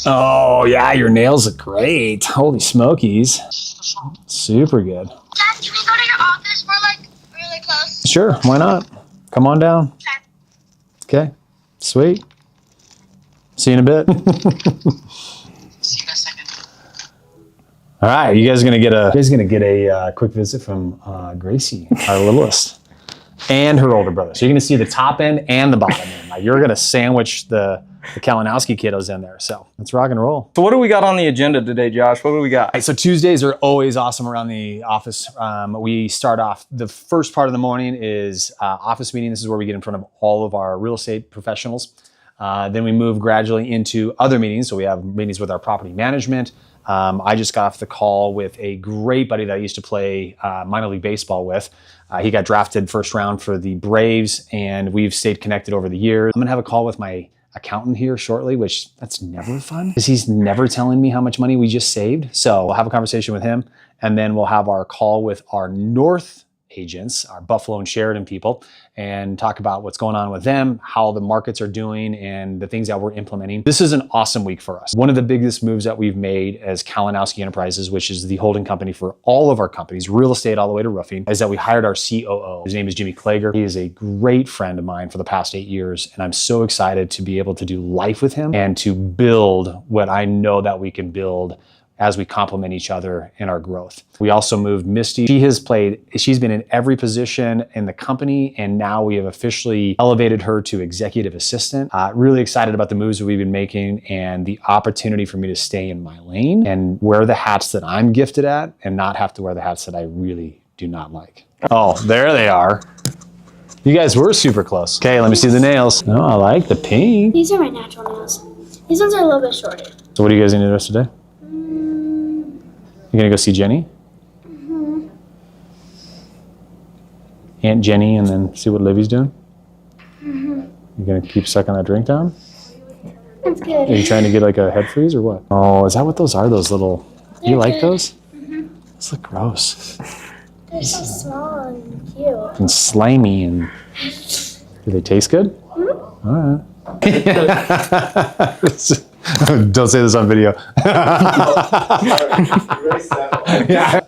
Oh, yeah, your nails look great. Holy smokies. Super good. Dad, can we go to your office? We're like really close. Sure, why not? Come on down. Okay, sweet. See you in a bit. See you in a second. All right, you guys are gonna get a quick visit from Gracie, our littlest, and her older brother. So you're gonna see the top end and the bottom end. Like, you're gonna sandwich the Kalinowski kiddos in there. So let's rock and roll. So what do we got on the agenda today, Josh? What do we got? All right, so Tuesdays are always awesome around the office. We start off, the first part of the morning is office meeting. This is where we get in front of all of our real estate professionals. Then we move gradually into other meetings. So we have meetings with our property management. I just got off the call with a great buddy that I used to play minor league baseball with. He got drafted first round for the Braves, and we've stayed connected over the years. I'm gonna have a call with my accountant here shortly, which that's never fun because he's never telling me how much money we just saved. So we'll have a conversation with him, and then we'll have our call with our North agents, our Buffalo and Sheridan people, and talk about what's going on with them, how the markets are doing, and the things that we're implementing. This is an awesome week for us. One of the biggest moves that we've made as Kalinowski Enterprises, which is the holding company for all of our companies, real estate all the way to roofing, is that we hired our COO. His name is Jimmy Klager. He is a great friend of mine for the past 8 years, and I'm so excited to be able to do life with him and to build what I know that we can build as we complement each other in our growth. We also moved Misty. She's been in every position in the company, and now we have officially elevated her to executive assistant. Really excited about the moves that we've been making and the opportunity for me to stay in my lane and wear the hats that I'm gifted at and not have to wear the hats that I really do not like. Oh, there they are. You guys were super close. Okay, let me see the nails. Oh, I like the pink. These are my natural nails. These ones are a little bit shorter. So what are you guys gonna do the rest of the day? You gonna go see Jenny? Mm-hmm. Aunt Jenny, and then see what Livy's doing? Mm-hmm. You gonna keep sucking that drink down? That's good. Are you trying to get like a head freeze or what? Oh, is that what those are? Those little, you like those? Mm-hmm. Those look gross. They're so small and cute. And slimy, and do they taste good? Mm-hmm. All right. Don't say this on video. Yeah.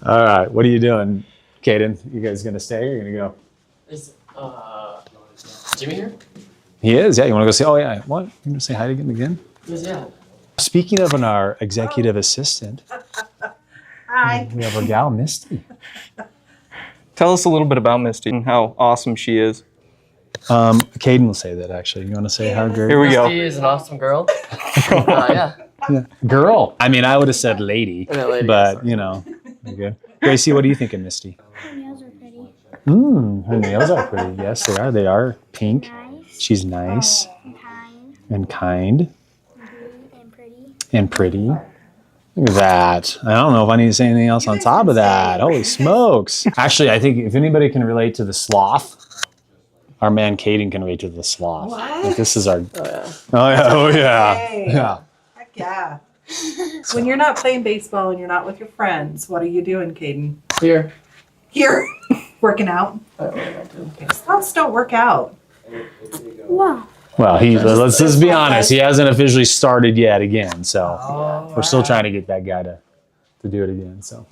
All right, what are you doing, Caden? You guys gonna stay or you gonna go? Is Jimmy here? He is, yeah. You wanna go see? Oh yeah. What? You gonna say hi to him again? Yes, yeah. Speaking of our executive assistant, Hi. we have our gal Misty. Tell us a little bit about Misty and how awesome she is. Caden will say that actually. You want to say how great? Here we go. Misty is an awesome girl. Yeah. Girl. I mean, I would have said lady, Yeah, lady, but sorry. you know, okay. Gracie, what do you think of Misty? Her nails are pretty. Her nails are pretty. Yes, they are. They are pink. Nice. She's nice And kind. and kind And pretty. and pretty. Look at that. I don't know if I need to say anything else on top of that. Holy smokes. Actually, I think if anybody can relate to the sloth, our man Caden can relate to the sloth. What? Like, this is our. Oh yeah. Oh yeah. Oh yeah. Hey. Yeah. Heck yeah. When you're not playing baseball and you're not with your friends, what are you doing, Caden? Here. Here. Working out. I don't really want to. Sloths don't work out. Wow. Well, let's just be honest. He hasn't officially started yet again, so Oh, we're still trying to get that guy to do it again. So.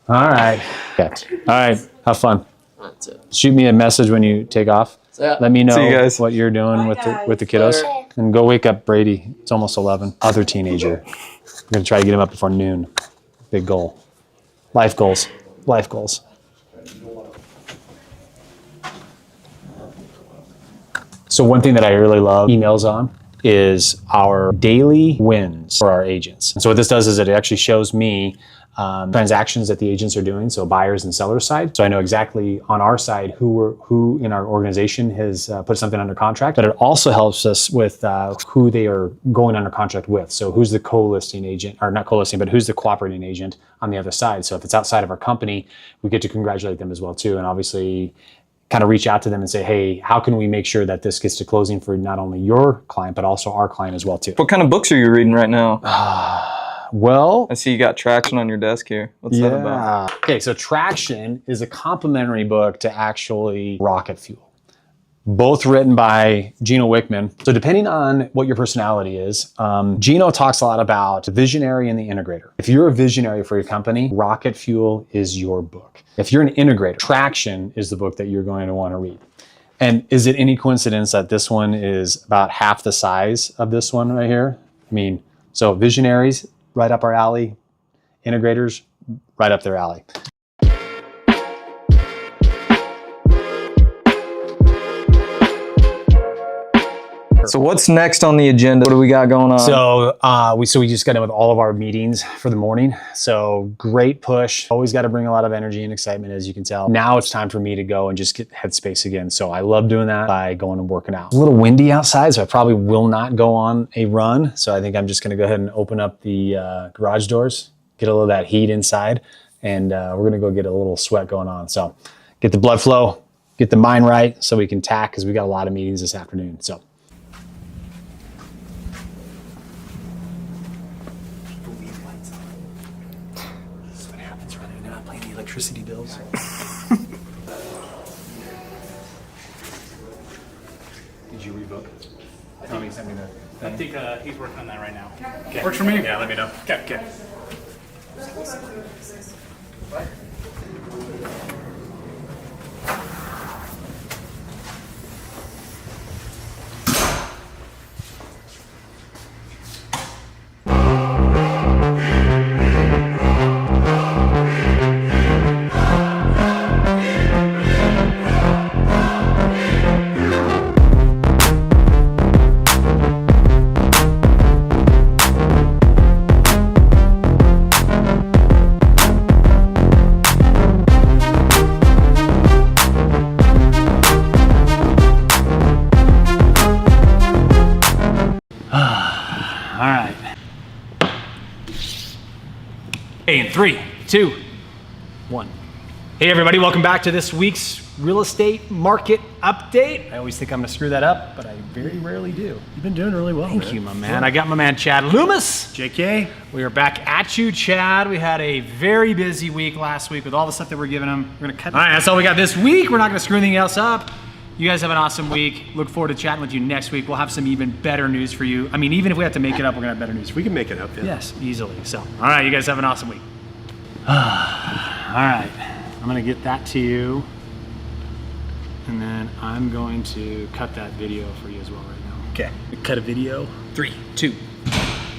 All right. Okay. All right. Have fun. That's it. Shoot me a message when you take off. So yeah. Let me know See you guys. what you're doing Bye, with the guys. kiddos. Later. And go wake up Brady. It's almost 11. Other teenager. I'm going to try to get him up before noon. Big goal. Life goals. Life goals. So one thing that I really love emails on is our daily wins for our agents. And so what this does is it actually shows me transactions that the agents are doing, so buyers and sellers side. So I know exactly on our side who in our organization has put something under contract, but it also helps us with who they are going under contract with. So who's the co-listing agent, or not co-listing, but who's the cooperating agent on the other side. So if it's outside of our company, we get to congratulate them as well too. And obviously kind of reach out to them and say, hey, how can we make sure that this gets to closing for not only your client, but also our client as well too. What kind of books are you reading right now? Well, I see you got Traction on your desk here. What's that about? Okay, so Traction is a complimentary book to actually rocket fuel. both written by Gino Wickman. So depending on what your personality is, Gino talks a lot about the visionary and the integrator. If you're a visionary for your company, Rocket Fuel is your book. If you're an integrator, Traction is the book that you're going to want to read. And is it any coincidence that this one is about half the size of this one right here? I mean, so visionaries, right up our alley. Integrators, right up their alley. So what's next on the agenda? What do we got going on? So we just got in with all of our meetings for the morning. So great push. Always got to bring a lot of energy and excitement, as you can tell. Now it's time for me to go and just get headspace again. So I love doing that by going and working out. It's a little windy outside, so I probably will not go on a run. So I think I'm just going to go ahead and open up the garage doors, get a little of that heat inside, and we're going to go get a little sweat going on. So get the blood flow, get the mind right, so we can tack, because we got a lot of meetings this afternoon. So. Electricity bills. Did you rebook? Tell me, send me the thing. I think he's working on that right now. Okay. Works for me? Yeah, let me know. Okay. All right. Hey, in 3, 2, 1. Hey everybody, welcome back to this week's real estate market update. I always think I'm gonna screw that up, but I very rarely do. You've been doing really well. Thank you, my man. I got my man Chad Loomis. JK. We are back at you, Chad. We had a very busy week last week with all the stuff that we're giving them. We're gonna cut. All right, that's all we got this week. We're not gonna screw anything else up. You guys have an awesome week. Look forward to chatting with you next week. We'll have some even better news for you. I mean, even if we have to make it up, we're gonna have better news for you. We can make it up. Yeah. Yes, easily. So, all right, you guys have an awesome week. All right, I'm gonna get that to you. And then I'm going to cut that video for you as well right now. Okay. Cut a video. 3, 2,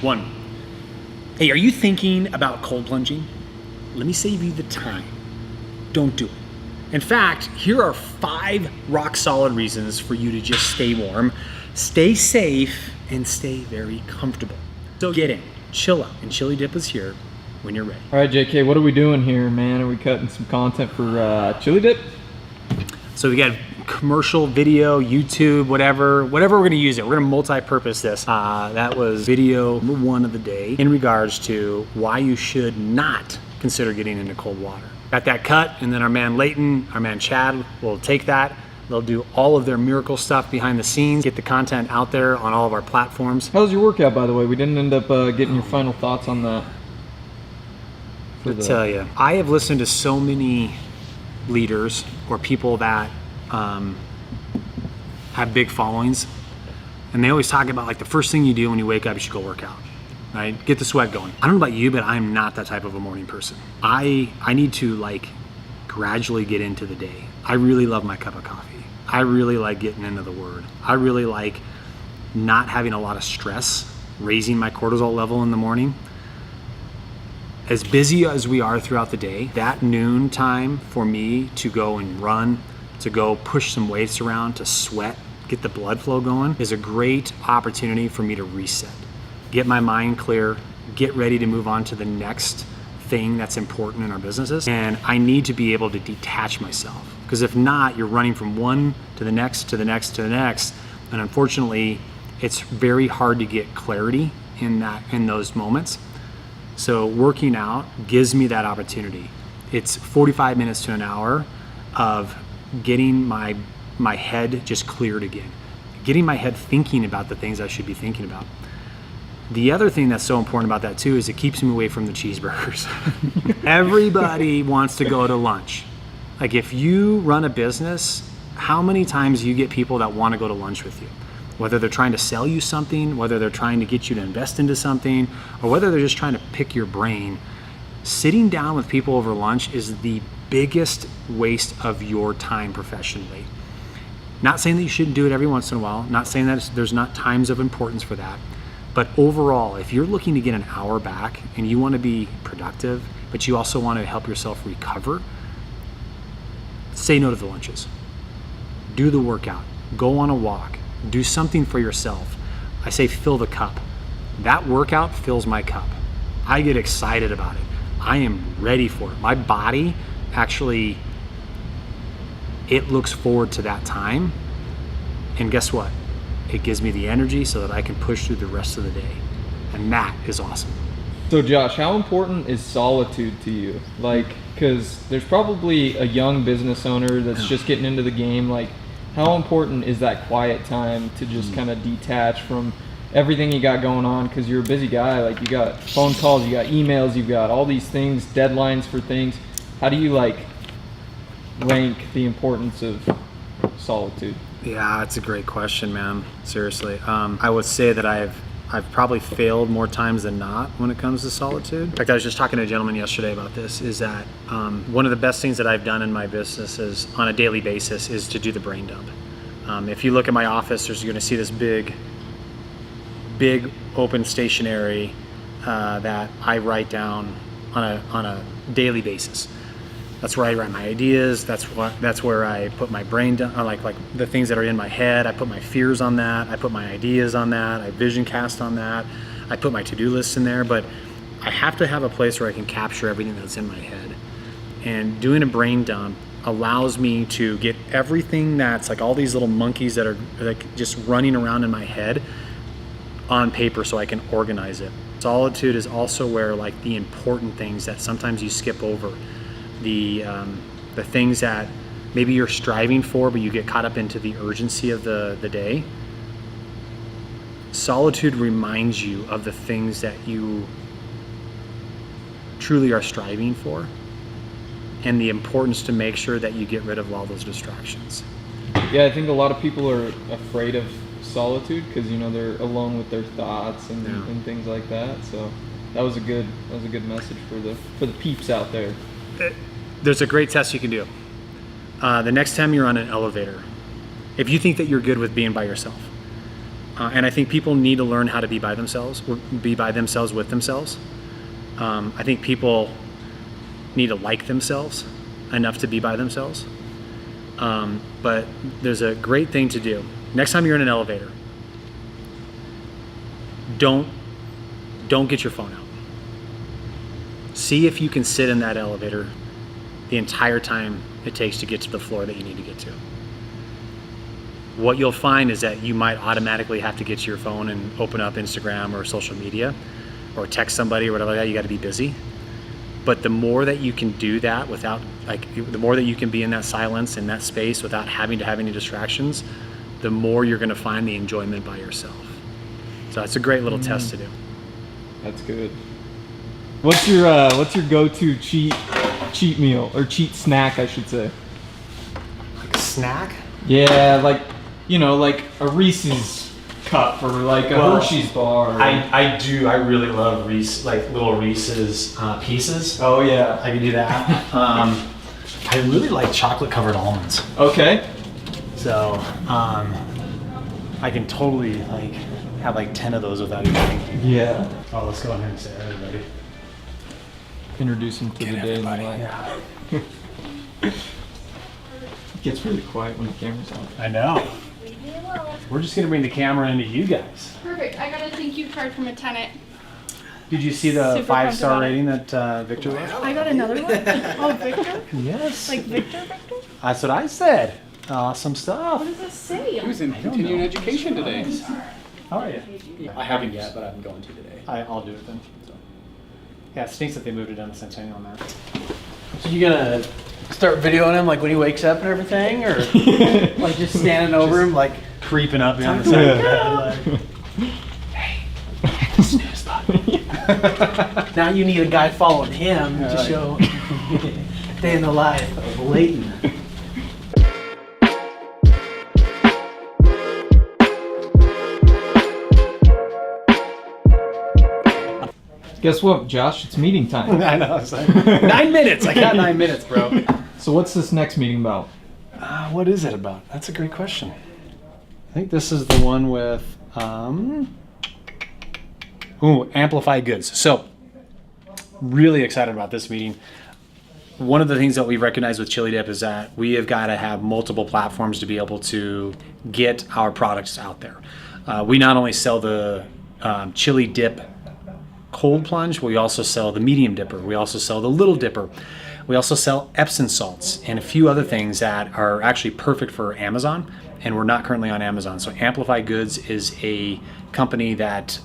1. Hey, are you thinking about cold plunging? Let me save you the time. Don't do it. In fact, here are 5 rock solid reasons for you to just stay warm, stay safe, and stay very comfortable. So get in, chill out, and Chili Dip is here when you're ready. All right, JK, what are we doing here, man? Are we cutting some content for Chili Dip? So we got commercial, video, YouTube, whatever we're gonna use it. We're gonna multi-purpose this. That was video number 1 of the day in regards to why you should not consider getting into cold water. Got that cut, and then our man Leighton, our man Chad will take that. They'll do all of their miracle stuff behind the scenes, get the content out there on all of our platforms. How was your workout, by the way? We didn't end up getting your final thoughts on that. I'll tell you, I have listened to so many leaders or people that have big followings, and they always talk about like the first thing you do when you wake up, you should go work out, right? Get the sweat going. I don't know about you, but I'm not that type of a morning person. I need to like gradually get into the day. I really love my cup of coffee. I really like getting into the word. I really like not having a lot of stress, raising my cortisol level in the morning. As busy as we are throughout the day, that noon time for me to go and run, to go push some weights around, to sweat, get the blood flow going, is a great opportunity for me to reset, get my mind clear, get ready to move on to the next thing that's important in our businesses. And I need to be able to detach myself, because if not, you're running from one to the next, to the next, to the next. And unfortunately, it's very hard to get clarity in those moments. So working out gives me that opportunity. It's 45 minutes to an hour of getting my head just cleared again, getting my head thinking about the things I should be thinking about. The other thing that's so important about that too is it keeps me away from the cheeseburgers. Everybody wants to go to lunch. Like if you run a business how many times you get people that want to go to lunch with you, whether they're trying to sell you something, whether they're trying to get you to invest into something, or whether they're just trying to pick your brain. Sitting down with people over lunch is the biggest waste of your time professionally. Not saying that you shouldn't do it every once in a while, not saying that there's not times of importance for that, but overall, if you're looking to get an hour back and you want to be productive, but you also want to help yourself recover, say no to the lunches. Do the workout, go on a walk, do something for yourself. I say fill the cup. That workout fills my cup. I get excited about it. I am ready for it. My body actually, it looks forward to that time. And guess what? It gives me the energy so that I can push through the rest of the day. And that is awesome. So Josh, how important is solitude to you? Like, because there's probably a young business owner that's just getting into the game. Like, how important is that quiet time to just kind of detach from everything you got going on? Because you're a busy guy. Like, you got phone calls, you got emails, you've got all these things, deadlines for things. How do you like rank the importance of solitude? Yeah, it's a great question, man. Seriously. I would say that I've probably failed more times than not when it comes to solitude. In fact, I was just talking to a gentleman yesterday about this, is that one of the best things that I've done in my business is on a daily basis is to do the brain dump. If you look at my office, you're going to see this big open stationery that I write down on a daily basis. That's where I write my ideas. That's where I put my brain down, like the things that are in my head. I put my fears on that. I put my ideas on that. I vision cast on that. I put my to-do lists in there. But I have to have a place where I can capture everything that's in my head. And doing a brain dump allows me to get everything that's like all these little monkeys that are like just running around in my head on paper so I can organize it. Solitude is also where like the important things that sometimes you skip over, the things that maybe you're striving for, but you get caught up into the urgency of the day. Solitude reminds you of the things that you truly are striving for, and the importance to make sure that you get rid of all those distractions. Yeah, I think a lot of people are afraid of solitude because they're alone with their thoughts and things like that. So that was a good message for the peeps out there. There's a great test you can do. The next time you're on an elevator, if you think that you're good with being by yourself, and I think people need to learn how to be by themselves with themselves. I think people need to like themselves enough to be by themselves. But there's a great thing to do. Next time you're in an elevator, don't get your phone out. See if you can sit in that elevator the entire time it takes to get to the floor that you need to get to. What you'll find is that you might automatically have to get to your phone and open up Instagram or social media or text somebody or whatever like that. You got to be busy. But the more that you can do that without, the more that you can be in that silence, in that space without having to have any distractions, the more you're going to find the enjoyment by yourself. So it's a great little test to do. That's good. What's your go-to cheat meal or cheat snack, I should say? Like a snack? Yeah, like a Reese's cup or like a Hershey's bar. I do. I really love little Reese's Pieces. Oh yeah, I can do that. I really like chocolate covered almonds. Okay. So I can totally have 10 of those without eating. Yeah. Oh, let's go ahead and say everybody. Introduce him to the day in the life. Yeah. It gets really quiet when the camera's on. I know. We're just gonna bring the camera into you guys. Perfect. I got a thank you card from a tenant. Did you see the Super pumped 5-star about it. rating that Victor left? I got another one. Oh, Victor? Yes. Like Victor? That's what I said. Awesome stuff. What does this say? Who's in continuing education today? How are you? I haven't yet, but I'm going to today. I'll do it then. Yeah, it stinks that they moved it down to Centennial on that. So you gonna start videoing him when he wakes up and everything, or just standing over him Creeping up behind the side of the bed. Hey, snooze button. now you need a guy following him to show day in the life of Leighton. Guess what, Josh? It's meeting time. I know. It's like 9 minutes. I got 9 minutes, bro. So what's this next meeting about? What is it about? That's a great question. I think this is the one with Amplify Goods. So really excited about this meeting. One of the things that we recognize with Chili Dip is that we have got to have multiple platforms to be able to get our products out there. We not only sell the Chili Dip cold plunge, we also sell the medium dipper. We also sell the little dipper. We also sell Epsom salts and a few other things that are actually perfect for Amazon, and we're not currently on Amazon. So Amplify Goods is a company that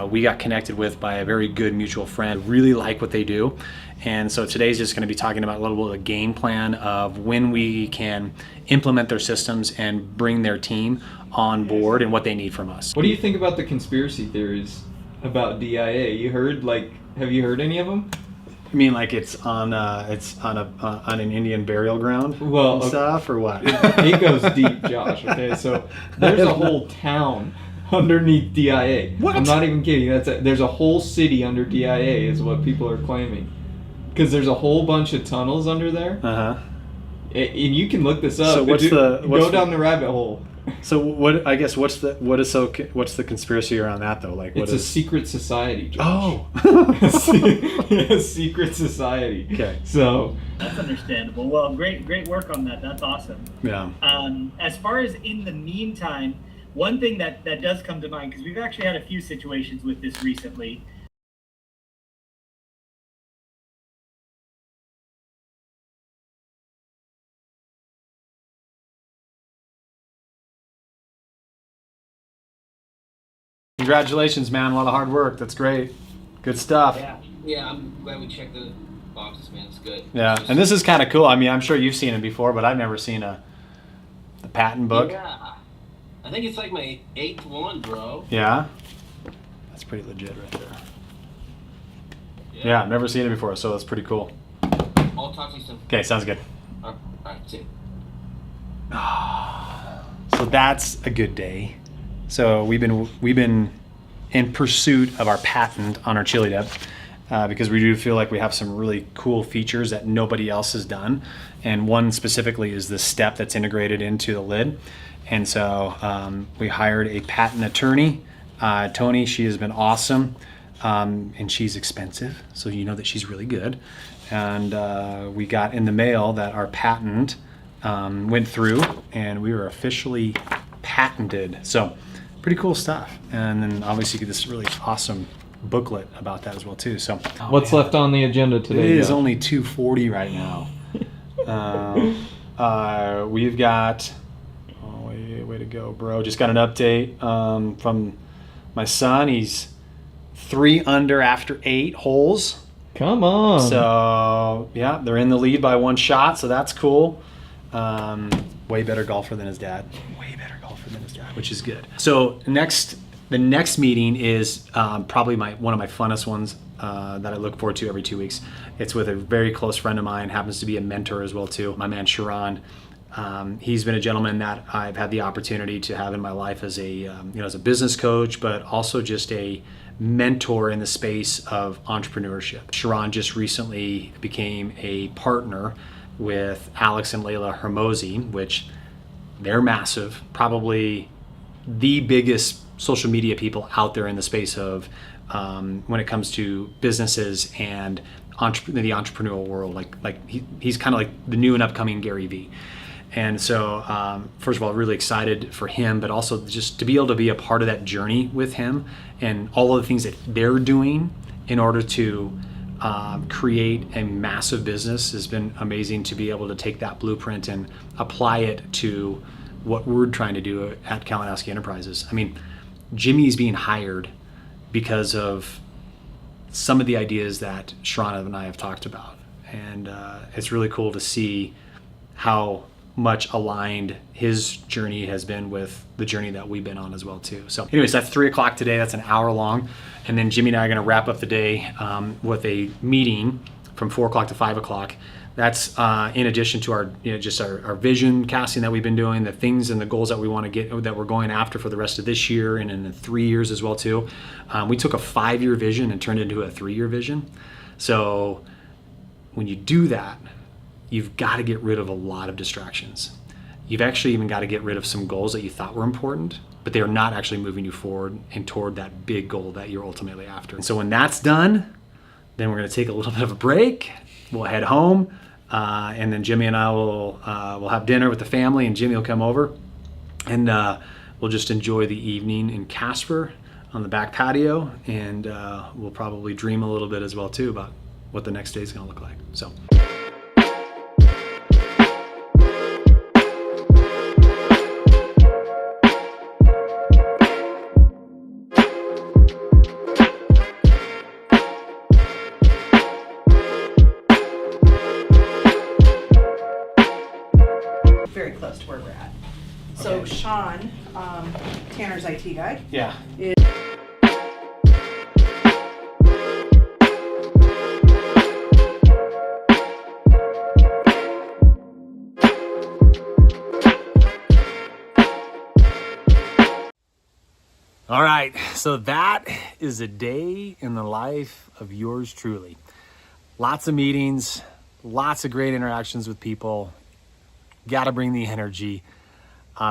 we got connected with by a very good mutual friend. Really like what they do. And so today's just going to be talking about a little bit of a game plan of when we can implement their systems and bring their team on board and what they need from us. What do you think about the conspiracy theories about DIA? Have you heard any of them? I mean, like it's on an Indian burial ground Well, and stuff, or what? It goes deep, Josh. Okay, so there's a whole town underneath DIA. What? I'm not even kidding. There's a whole city under DIA, is what people are claiming, because there's a whole bunch of tunnels under there. Uh-huh. And you can look this up. So Go down the rabbit hole. So what? I guess what's the conspiracy around that though? Like, It's a secret society, Josh. Oh. A secret society. Okay. So That's understandable. Well, great work on that. That's awesome. Yeah. As far as in the meantime, one thing that does come to mind, because we've actually had a few situations with this recently. Congratulations, man! A lot of hard work. That's great. Good stuff. Yeah, I'm glad we checked the boxes, man. It's good. Yeah, and this is kind of cool. I mean, I'm sure you've seen it before, but I've never seen the patent book. Yeah. I think it's like my 8th one, bro. Yeah? That's pretty legit right there. Yeah, I've never seen it before, so that's pretty cool. I'll talk to you soon. Okay, sounds good. All right, see you. So that's a good day. So we've been in pursuit of our patent on our Chili Dip because we do feel like we have some really cool features that nobody else has done, and one specifically is the step that's integrated into the lid. And so we hired a patent attorney, Tony. She has been awesome, and she's expensive, so you know that she's really good. And we got in the mail that our patent went through, and we were officially patented. So pretty cool stuff. And then obviously you get this really awesome booklet about that as well too. So what's left on the agenda today? it is Josh? only 2:40 right now. We've got way to go, bro. Just got an update from my son. He's 3 under after 8 holes. Come on. So yeah, they're in the lead by 1 shot, so that's cool. Way better golfer than his dad. Which is good. So the next meeting is probably one of my funnest ones that I look forward to every 2 weeks. It's with a very close friend of mine, happens to be a mentor as well too, my man Sharon. He's been a gentleman that I've had the opportunity to have in my life as as a business coach, but also just a mentor in the space of entrepreneurship. Sharon just recently became a partner with Alex and Layla Hermosi, which they're massive, probably the biggest social media people out there in the space of when it comes to businesses and the entrepreneurial world. Like he's kind of like the new and upcoming Gary Vee. And so, first of all, really excited for him, but also just to be able to be a part of that journey with him and all of the things that they're doing in order to create a massive business has been amazing. To be able to take that blueprint and apply it to what we're trying to do at Kalinowski Enterprises. I mean, Jimmy's being hired because of some of the ideas that Sharon and I have talked about. And it's really cool to see how much aligned his journey has been with the journey that we've been on as well too. So anyways, that's 3:00 today. That's an hour long. And then Jimmy and I are going to wrap up the day with a meeting from 4 o'clock to 5 o'clock. That's in addition to our, just our vision casting that we've been doing, the things and the goals that we want to get, that we're going after for the rest of this year and in the 3 years as well too. We took a 5-year vision and turned it into a 3-year vision. So when you do that, you've got to get rid of a lot of distractions. You've actually even got to get rid of some goals that you thought were important, but they are not actually moving you forward and toward that big goal that you're ultimately after. And so when that's done, then we're going to take a little bit of a break. We'll head home, and then Jimmy and I will have dinner with the family, and Jimmy will come over, and we'll just enjoy the evening in Casper on the back patio, and we'll probably dream a little bit as well too about what the next day is going to look like. So. Very close to where we're at. So Sean, Tanner's IT guy. Yeah. All right, so that is a day in the life of yours truly. Lots of meetings, lots of great interactions with people. Got to bring the energy,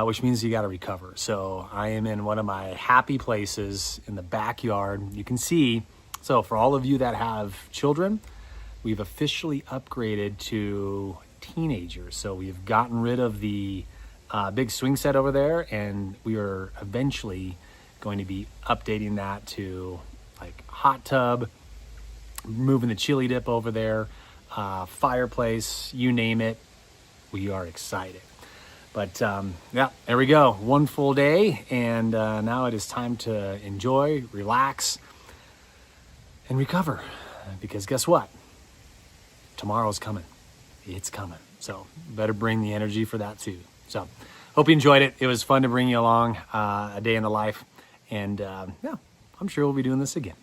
which means you got to recover. So I am in one of my happy places in the backyard. You can see, so for all of you that have children, we've officially upgraded to teenagers. So we've gotten rid of the big swing set over there, and we are eventually going to be updating that to like hot tub, moving the chili dip over there, fireplace, you name it. We are excited. But yeah, there we go. One full day, and now it is time to enjoy, relax, and recover. Because guess what? Tomorrow's coming. It's coming. So better bring the energy for that too. So hope you enjoyed it. It was fun to bring you along a day in the life. And yeah, I'm sure we'll be doing this again.